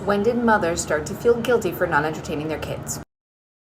When did mothers start to feel guilty for not entertaining their kids? I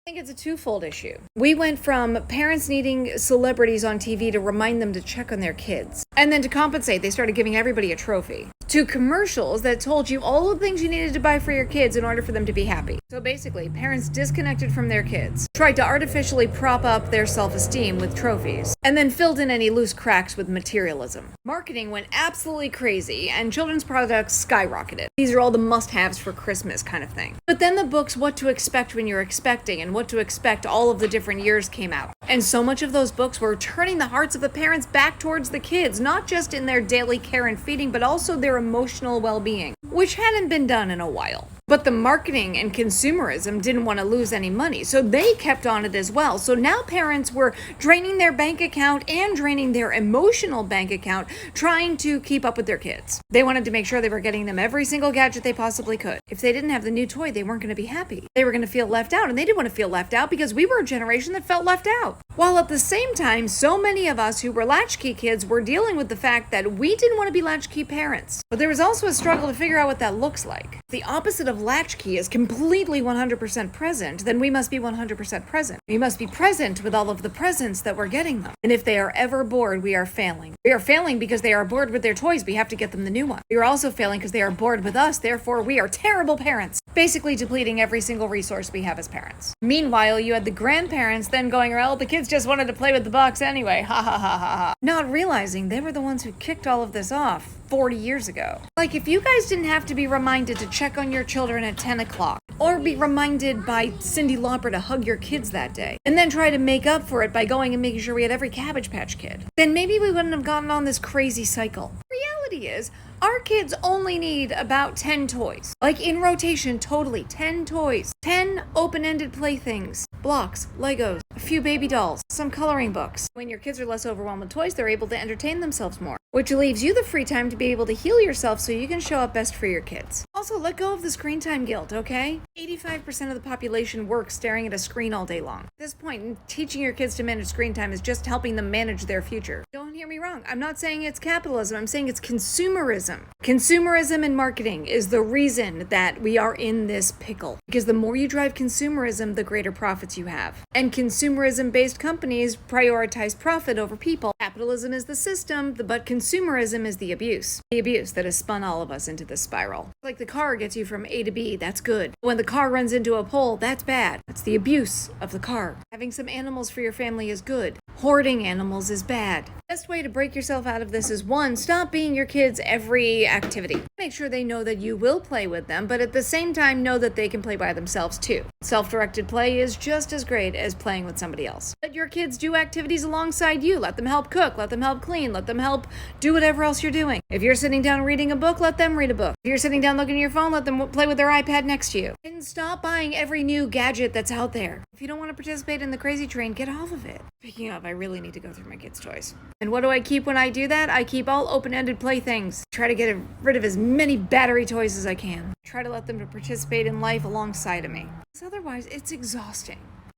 think it's a twofold issue. We went from parents needing celebrities on TV to remind them to check on their kids. And then to compensate, they started giving everybody a trophy. To commercials that told you all the things you needed to buy for your kids in order for them to be happy. So basically, parents disconnected from their kids, tried to artificially prop up their self-esteem with trophies, and then filled in any loose cracks with materialism. Marketing went absolutely crazy, and children's products skyrocketed. These are all the must-haves for Christmas kind of thing. But then the books What to Expect When You're Expecting and What to Expect all of the different years came out. And so much of those books were turning the hearts of the parents back towards the kids, not just in their daily care and feeding, but also their emotional well-being, which hadn't been done in a while. But the marketing and consumerism didn't want to lose any money, so they kept on it as well. So now parents were draining their bank account and draining their emotional bank account, trying to keep up with their kids. They wanted to make sure they were getting them every single gadget they possibly could. If they didn't have the new toy, they weren't going to be happy. They were going to feel left out, and they didn't want to feel left out because we were a generation that felt left out. While at the same time, so many of us who were latchkey kids were dealing with the fact that we didn't want to be latchkey parents. But there was also a struggle to figure out what that looks like. The opposite of latchkey is completely 100% present, then we must be 100% present. We must be present with all of the presents that we're getting them. And if they are ever bored, we are failing. We are failing because they are bored with their toys. We have to get them the new one. We are also failing because they are bored with us. Therefore, we are terrible parents, basically depleting every single resource we have as parents. Meanwhile, you had the grandparents then going, well, the kids just wanted to play with the box anyway. Ha ha ha ha ha. Not realizing they were the ones who kicked all of this off 40 years ago. Like, if you guys didn't have to be reminded to check on your children at 10 o'clock, or be reminded by Cyndi Lauper to hug your kids that day, and then try to make up for it by going and making sure we had every Cabbage Patch Kid, then maybe we wouldn't have gotten on this crazy cycle. Reality is, our kids only need about 10 toys. Like, in rotation, totally, 10 toys. 10 open-ended playthings. Blocks, Legos, a few baby dolls, some coloring books. When your kids are less overwhelmed with toys, they're able to entertain themselves more, which leaves you the free time to be able to heal yourself so you can show up best for your kids. Also, let go of the screen time guilt, okay? 85% of the population works staring at a screen all day long. At this point, teaching your kids to manage screen time is just helping them manage their future. Don't hear me wrong. I'm not saying it's capitalism. I'm saying it's consumerism. Consumerism and marketing is the reason that we are in this pickle. Because the more you drive consumerism, the greater profits you have. And consumerism-based companies prioritize profit over people. Capitalism is the system, but consumerism is the abuse. The abuse that has spun all of us into this spiral. Like the car gets you from A to B, that's good. When the car runs into a pole, that's bad. That's the abuse of the car. Having some animals for your family is good. Hoarding animals is bad. The best way to break yourself out of this is 1, stop being your kids' every activity. Make sure they know that you will play with them, but at the same time know that they can play by themselves too. Self-directed play is just as great as playing with somebody else. Let your kids do activities alongside you. Let them help cook, let them help clean, let them help do whatever else you're doing. If you're sitting down reading a book, let them read a book. If you're sitting down looking at your phone, let them play with their iPad next to you. And stop buying every new gadget that's out there. If you don't want to participate in the crazy train, get off of it. Speaking of, I really need to go through my kids' toys. And what do I keep when I do that? I keep all open-ended playthings. Try to get rid of as many battery toys as I can. Try to let them to participate in life alongside of me. Because otherwise, it's exhausting.